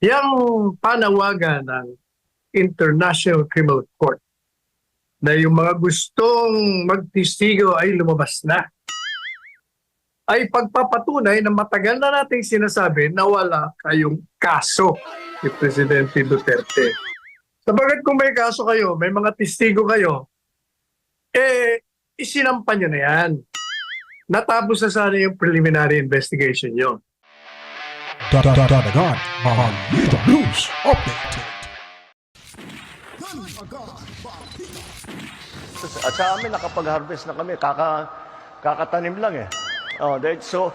Yang panawagan ng International Criminal Court na yung mga gustong magtistigo ay lumabas na, ay pagpapatunay na matagal na nating sinasabi na wala kayong kaso ni Presidente Duterte. Sabagat kung may kaso kayo, may mga testigo kayo, isinampan nyo na yan. Natapos na sana yung preliminary investigation nyo. Dadagan Balita News Update. At sa amin, nakapag-harvest na kami, kakatanim lang eh. So,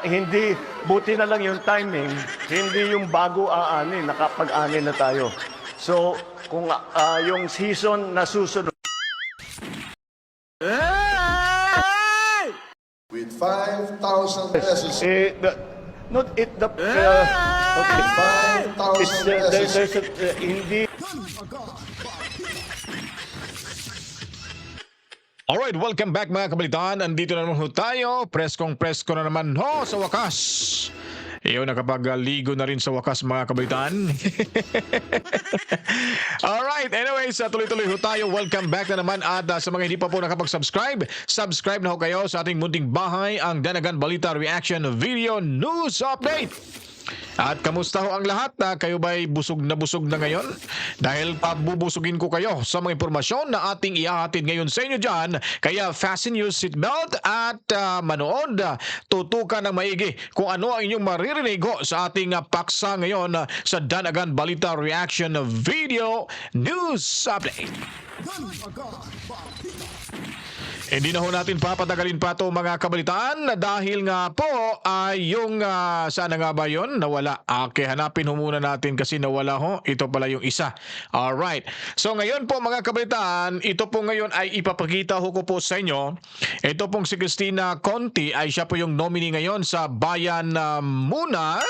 hindi, buti na lang yung timing, hindi yung bago aanin, nakapag-anin na tayo. So, kung yung season na susunod, With 5,000 pesos. okay. It's, 5,000 pesos. Hindi. Alright, welcome back mga kabalitaan. Andito na naman ho tayo. Preskong-presko na naman ho sa wakas. Iyon, nakapag-ligo na rin sa wakas mga kabalitaan. Alright, anyways, tuloy-tuloy ho tayo. Welcome back na naman at sa mga hindi pa po nakapag-subscribe, subscribe na ho kayo sa ating munting bahay, ang Danagan Balita Reaction Video News Update. At kamusta ho ang lahat? Kayo ba'y busog na ngayon? Dahil pabubusugin ko kayo sa mga impormasyon na ating ihahatid ngayon sa inyo dyan. Kaya fasten your seatbelt at manood. Tutukan ng maigi kung ano ang inyong maririnig ho sa ating paksa ngayon sa Danagan Balita Reaction Video News Update. Hindi na ho natin papatagalin pa ito mga kabalitaan dahil nga po ay yung sana nga ba yun nawala. Okay, hanapin ho muna natin kasi nawala ho. Ito pala yung isa. Alright. So ngayon po mga kabalitaan, ito po ngayon ay ipapakita ho ko po sa inyo. Ito pong si Cristina Conti ay siya po yung nominee ngayon sa Bayan Muna.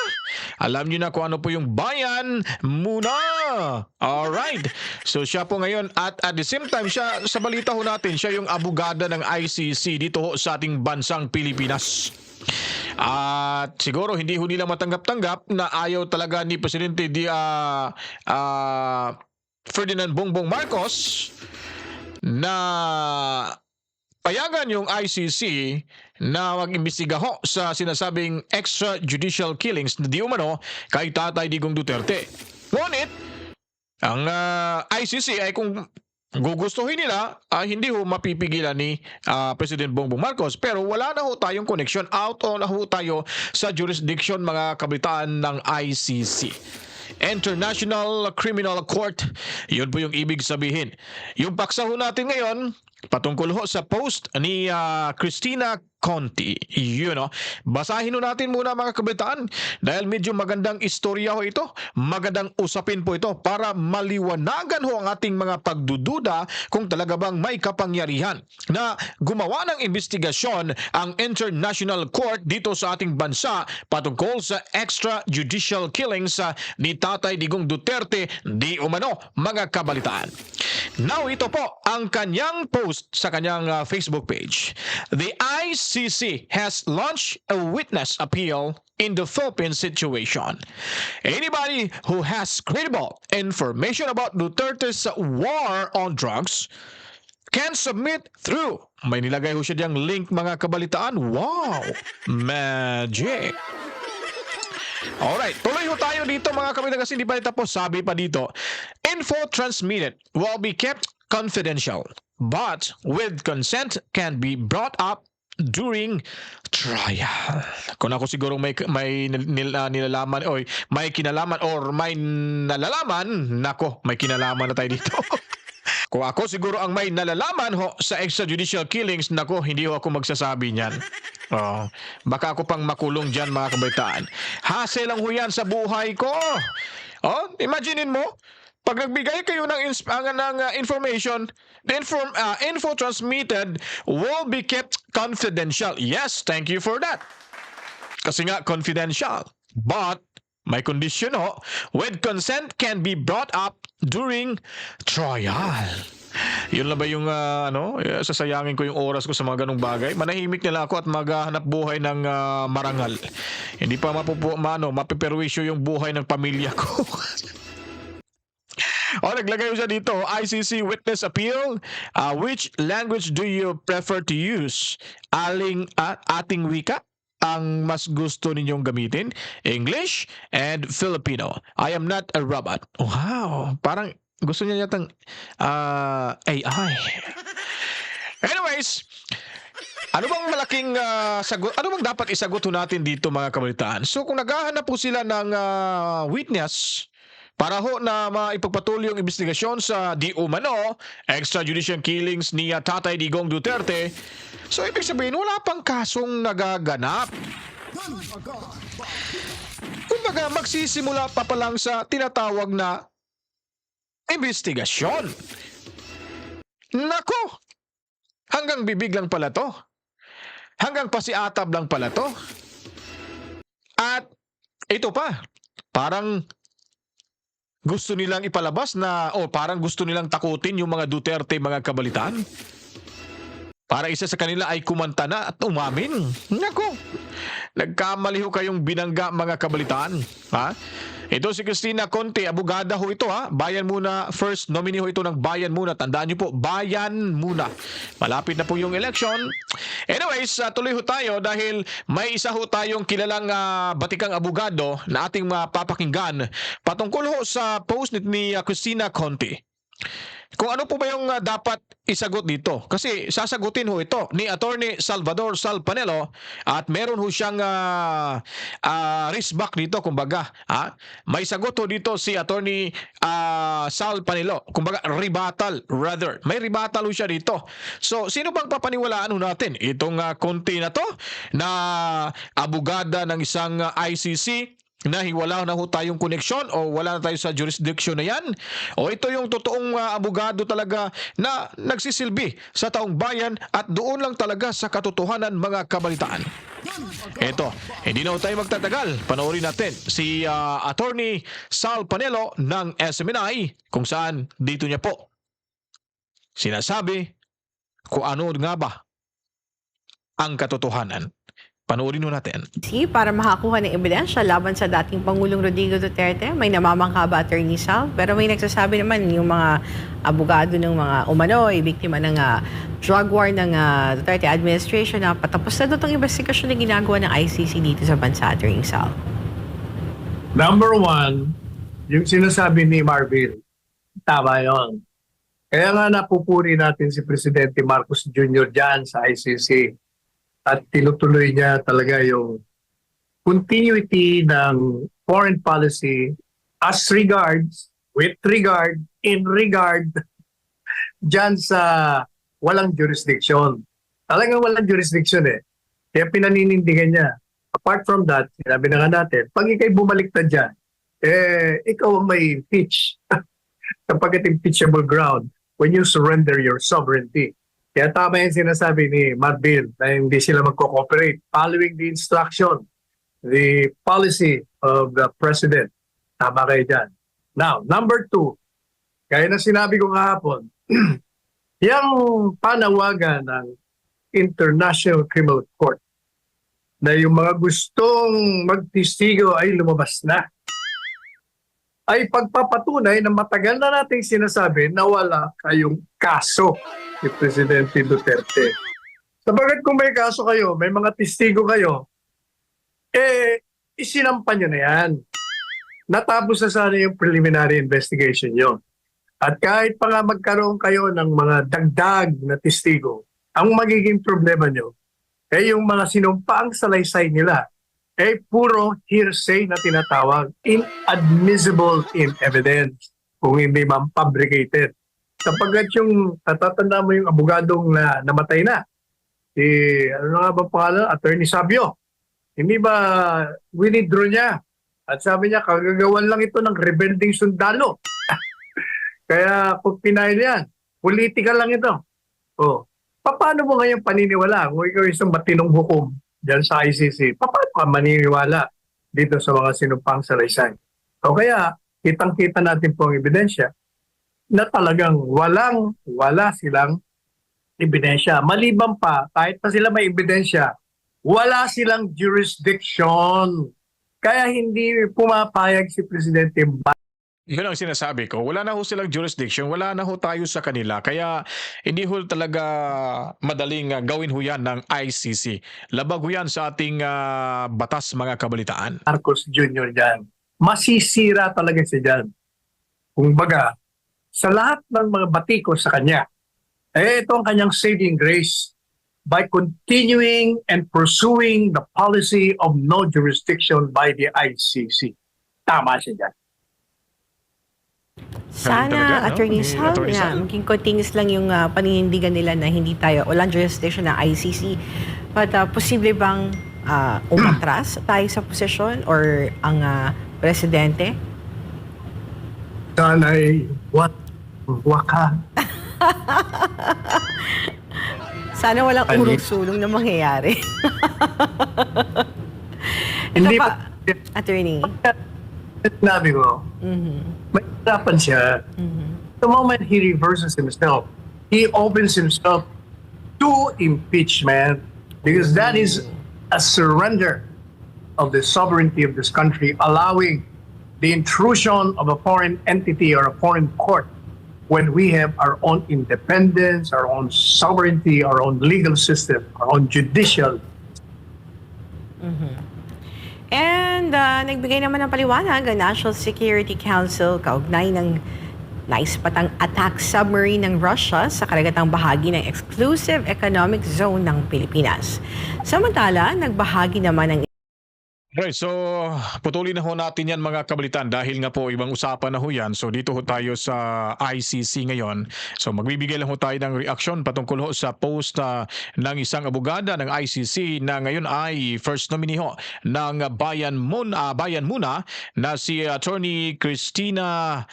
Alam niyo na kung ano po yung Bayan Muna. Alright. So siya po ngayon at the same time siya sa balita ho natin, siya yung abogada ng ICC dito ho sa ating bansang Pilipinas. At siguro hindi ho nila matanggap-tanggap na ayaw talaga ni Presidente Ferdinand Bongbong Marcos na payagan yung ICC na mag-imbestiga ho sa sinasabing extrajudicial killings na di umano kay Tatay Digong Duterte. Ngunit, ang ICC ay kung gugustuhin nila, hindi ho mapipigilan ni President Bongbong Marcos. Pero wala na ho tayong connection. Out na ho tayo sa jurisdiction mga kabitaan ng ICC. International Criminal Court. Yun po yung ibig sabihin. Yung paksa ho natin ngayon, patungkol ho sa post ni Cristina Conti. You know, basahin ho natin muna mga kabitaan dahil medyo magandang istorya ho ito. Magandang usapin po ito para maliwanagan ho ang ating mga pagdududa kung talaga bang may kapangyarihan na gumawa ng investigasyon ang International Court dito sa ating bansa patungkol sa extrajudicial killings ni Tatay Digong Duterte di umano mga kabalitaan. Now ito po ang kanyang post sa kanyang Facebook page. The ICC has launched a witness appeal in the Philippines situation. Anybody who has credible information about Duterte's war on drugs can submit through. May nilagay ho siya diyang link mga kabalitaan. Wow! Magic! Alright, tuloy ho tayo dito mga kabalitaan kasi hindi pa tapos. Sabi pa dito, info transmitted will be kept confidential but with consent can be brought up during trial. Kung ako siguro may nilalaman o may kinalaman or may nalalaman, nako, may kinalaman na tayo dito. Kung ako siguro ang may nalalaman ho sa extrajudicial killings, nako, hindi ho ako magsasabi niyan. Oh, baka ako pang makulong dyan mga kabaitaan. Hassle lang ho yan sa buhay ko. Oh, imaginein mo, pag nagbigay kayo ng information, the info transmitted will be kept confidential. Yes, thank you for that. Kasi nga confidential. But May condition ho, with consent can be brought up during trial. Yun lang ba yung sasayangin ko yung oras ko sa mga ganong bagay? Manahimik nila ako at maghahanap buhay ng marangal. Hindi pa mapiperwisyo yung buhay ng pamilya ko. Naglagay ko siya dito, ICC Witness Appeal. Which language do you prefer to use? Ating wika ang mas gusto ninyong gamitin? English and Filipino. I am not a robot. Wow, parang gusto niya yatang AI. Anyways, ano bang malaking sagot? Ano bang dapat isagot natin dito mga kabalitaan? So kung naghahanap po sila ng witness para ho na maipagpatuloy yung investigasyon sa di umano extrajudicial killings ni Tatay Digong Duterte, so ibig sabihin wala pang kasong nagaganap. Kumbaga magsisimula pa lang sa tinatawag na investigasyon. Nako! Hanggang bibig lang pala to. Hanggang pasiatab lang pala to. At ito pa, parang gusto nilang ipalabas na, parang gusto nilang takutin yung mga Duterte, mga kabalitaan. Para isa sa kanila ay kumanta na at umamin. Nako, nagkamali ho kayong binangga mga kabalitaan. Ha? Ito si Cristina Conte, abogada ho ito ha. Bayan Muna, first nominee ho ito ng Bayan Muna. Tandaan niyo po, Bayan Muna. Malapit na po yung election. Anyways, tuloy ho tayo dahil may isa ho tayong kilalang batikang abogado na ating mapapakinggan patungkol ho sa post ni Cristina Conte. Kung ano po ba yung dapat isagot dito? Kasi sasagutin ho ito ni Attorney Salvador Sal Panelo at meron ho siyang risk back dito, kumbaga. May sagot ho dito si Attorney Sal Panelo. Kumbaga, rebuttal rather. May rebuttal ho siya dito. So, sino bang papaniwalaan ho natin? Itong Conte na to na abogada ng isang ICC na wala na ho tayong koneksyon o wala na tayo sa jurisdiction na yan, o ito yung totoong abogado talaga na nagsisilbi sa taong bayan at doon lang talaga sa katotohanan mga kabalitaan. Ito, hindi na ho tayo magtatagal. Panoorin natin si Attorney Sal Panelo ng SMNI kung saan dito niya po sinasabi kung ano nga ba ang katotohanan. Panoorin ho natin. Para makakuha ng ebidensya laban sa dating Pangulong Rodrigo Duterte, may namamangka ba, Attorney Sal? Pero may nagsasabi naman yung mga abogado ng mga umano'y biktima ng drug war ng Duterte administration na patapos na itong investigasyon na ginagawa ng ICC dito sa bansa, Attorney Sal. Number one, yung sinasabi ni Marvin, tama yon. Kaya nga napupuri natin si Presidente Marcos Jr. dyan sa ICC. At tinutuloy niya talaga yung continuity ng foreign policy as regards, with regard, in regard, dyan sa walang jurisdiction. Talagang walang jurisdiction eh. Kaya pinaninindigan niya. Apart from that, sinabi na nga natin, pag ikay bumaliktad dyan, ikaw ang may pitch kapag impeachable ground when you surrender your sovereignty. Kaya tama yung sinasabi ni Marvin na hindi sila magko-cooperate following the instruction, the policy of the President. Tama kayo dyan. Now, number two, kaya na sinabi ko kahapon, yung panawagan ng International Criminal Court na yung mga gustong magtistigo ay lumabas na, ay pagpapatunay na matagal na nating sinasabi na wala kayong kaso ni Presidente Duterte. Sabagat kung may kaso kayo, may mga testigo kayo, isinampan nyo na yan. Natapos na sana yung preliminary investigation nyo. At kahit pa nga magkaroon kayo ng mga dagdag na testigo, ang magiging problema nyo, yung mga sinumpaang salaysay nila, puro hearsay na tinatawag, inadmissible in evidence, kung hindi man fabricated. Sapagkat yung natatanda mo yung abogadong na namatay na, ano nga ba pangalan? Attorney Sabio. Hindi ba winidraw niya? At sabi niya, kagagawan lang ito ng rebelling sundalo. Kaya kung pinahil yan, political lang ito. Paano mo ngayon paniniwala kung ikaw isang matinong hukom dyan sa ICC? Paano ka maniniwala dito sa mga sinumpang salaysay. O kaya, kitang-kita natin po ang ebidensya na talagang wala silang ebidensya. Maliban pa, kahit pa sila may ebidensya, wala silang jurisdiction. Kaya hindi pumapayag si Presidente Yun ang sinasabi ko. Wala na ho silang jurisdiction, wala na ho tayo sa kanila. Kaya hindi ho talaga madaling gawin ho yan ng ICC. Labag ho yan sa ating batas mga kabalitaan. Marcos Jr. dyan. Masisira talaga siya dyan. Kung baga, sa lahat ng mga batiko sa kanya, ito ang kanyang saving grace by continuing and pursuing the policy of no jurisdiction by the ICC. Tama siya dyan. Sana, talaga, no? Attorney Ni Sal, Attorney na Sal. maging continuous lang yung paninindigan nila na hindi tayo, walang jurisdiction ng ICC. But posible bang umatras tayo sa posisyon or ang presidente? Sana'y waka. Sana walang Ani? urong-sulong na mangyayari. Ito Hindi pa, pa, Attorney. sinabi ko, may hirapan siya. The moment he reverses himself, he opens himself to impeachment because that is a surrender of the sovereignty of this country, allowing the intrusion of a foreign entity or a foreign court when we have our own independence, our own sovereignty, our own legal system, our own judicial. And nagbigay naman ng paliwanag ang National Security Council kaugnay ng naispatang attack submarine ng Russia sa karagatang bahagi ng Exclusive Economic Zone ng Pilipinas. Samantala, nagbahagi naman ng Right, so putulin na ho natin yan mga kabalitan dahil nga po ibang usapan na ho yan. So dito ho tayo sa ICC ngayon. So magbibigay lang ho tayo ng reaksyon patungkol ho sa post ng isang abogada ng ICC na ngayon ay first nominee ho ng Bayan Muna na si Attorney Cristina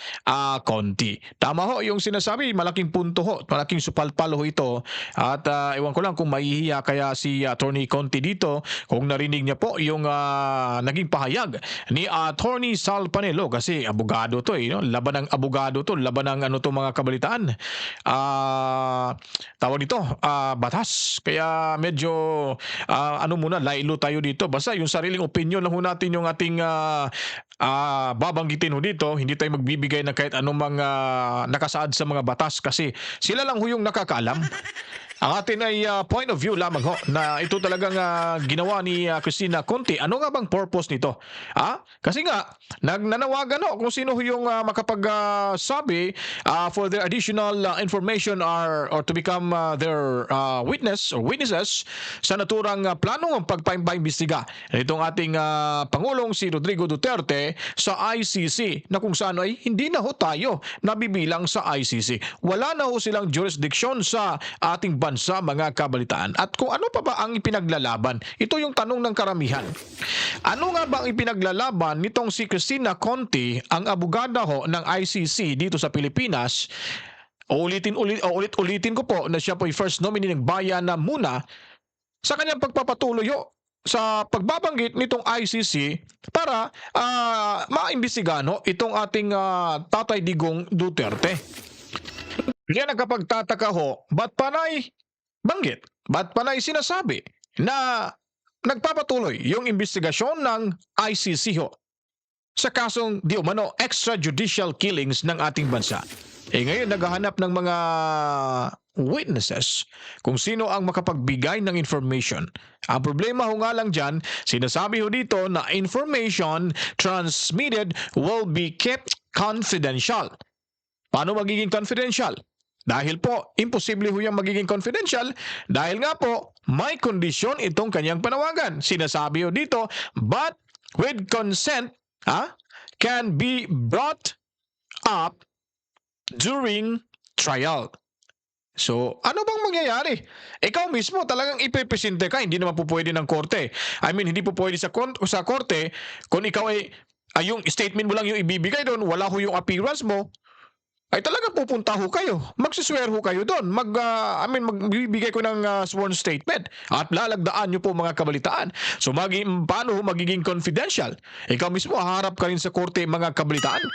Conti. Tama ho yung sinasabi, malaking punto ho, malaking supalpalo ho ito. At ewan ko lang kung mahihiya kaya si Attorney Conti dito kung narinig niya po yung naging pahayag ni Attorney Sal Panelo kasi abogado to no? Laban ng abogado to, laban ng ano to mga kabalitaan. Tawag dito, batas. Kaya medyo ano muna, lailo tayo dito. Basta yung sariling opinion lang ho natin yung ating babanggitin ho dito. Hindi tayo magbibigay ng kahit anong mga nakasaad sa mga batas kasi sila lang ho yung nakakaalam. Ang atin ay point of view lamang ho na ito talagang ginawa ni Cristina Conti. Ano nga bang purpose nito? Kasi nga, nagnanawagan ho kung sino ho yung makapagsabi for their additional information or to become their witness or witnesses sa naturang planong pagpaimbestiga itong ating Pangulong si Rodrigo Duterte sa ICC na kung saan ay hindi na ho tayo nabibilang sa ICC. Wala na ho silang jurisdiction sa ating bansa mga kabalitaan. At kung ano pa ba ang ipinaglalaban? Ito yung tanong ng karamihan. Ano nga ba ang ipinaglalaban nitong si Cristina Conti, ang abogada ho ng ICC dito sa Pilipinas? Ulit-ulitin ko po na siya po yung first nominee ng Bayan Muna sa kanyang pagpapatuloy ho sa pagbabanggit nitong ICC para maimbestigahan ho itong ating Tatay Digong Duterte. Kaya nagkapagtataka ho, ba't panay banggit? Ba't panay sinasabi na nagpapatuloy yung investigasyon ng ICC ho sa kasong di umano extrajudicial killings ng ating bansa? Ngayon naghahanap ng mga witnesses kung sino ang makapagbigay ng information. Ang problema ho nga lang dyan, sinasabi ho dito na information transmitted will be kept confidential. Paano magiging confidential? Dahil po, imposible ho yung magiging confidential dahil nga po, may kondisyon itong kanyang panawagan. Sinasabi ho dito, but with consent can be brought up during trial. So, ano bang mangyayari? Ikaw mismo talagang ipepresente ka, hindi naman po pwede ng korte. I mean, hindi po pwede sa korte kung ikaw ay yung statement mo lang yung ibibigay doon, wala ho yung appearance mo. ay talaga pupunta ho kayo. Magsiswear ho kayo doon. Magbibigay ko ng sworn statement at lalagdaan nyo po mga kabalitaan. So paano ho magiging confidential? Ikaw mismo haharap ka rin sa korte mga kabalitaan.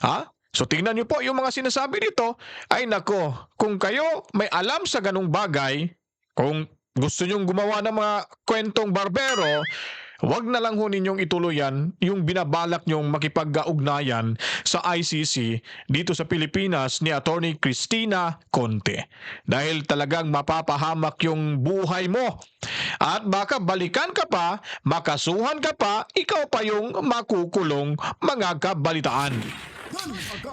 Ha? So tingnan nyo po yung mga sinasabi dito. Ay nako, kung kayo may alam sa ganung bagay, kung gusto nyong gumawa ng mga kwentong barbero, wag na lang ho ninyong ituluyan yung binabalak nyong makipag-ugnayan sa ICC dito sa Pilipinas ni Attorney Cristina Conte. Dahil talagang mapapahamak yung buhay mo. At baka balikan ka pa, makasuhan ka pa, ikaw pa yung makukulong mga kabalitaan.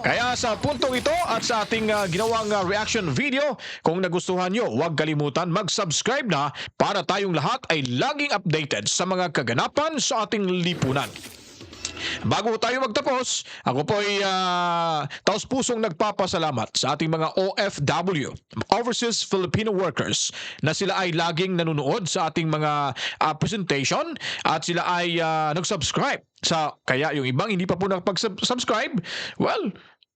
Kaya sa puntong ito at sa ating ginawang reaction video, kung nagustuhan nyo, huwag kalimutan mag-subscribe na para tayong lahat ay laging updated sa mga kaganapan sa ating lipunan. Bago tayo magtapos, ako po ay taos-pusong nagpapasalamat sa ating mga OFW, Overseas Filipino Workers, na sila ay laging nanonood sa ating mga presentation at sila ay nag-subscribe. Kaya yung ibang hindi pa po nakapag-subscribe, well,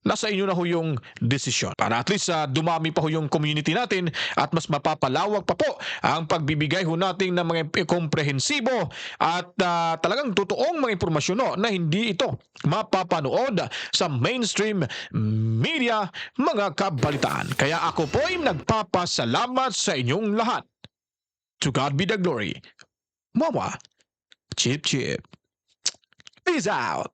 nasa inyo na ho yung desisyon. Para at least dumami pa ho yung community natin at mas mapapalawak pa po ang pagbibigay ho natin ng mga komprehensibo at talagang totoong mga impormasyon na hindi ito mapapanood sa mainstream media mga kabalitaan. Kaya ako po ay nagpapasalamat sa inyong lahat. To God be the glory. Mama, chip chip. Peace out.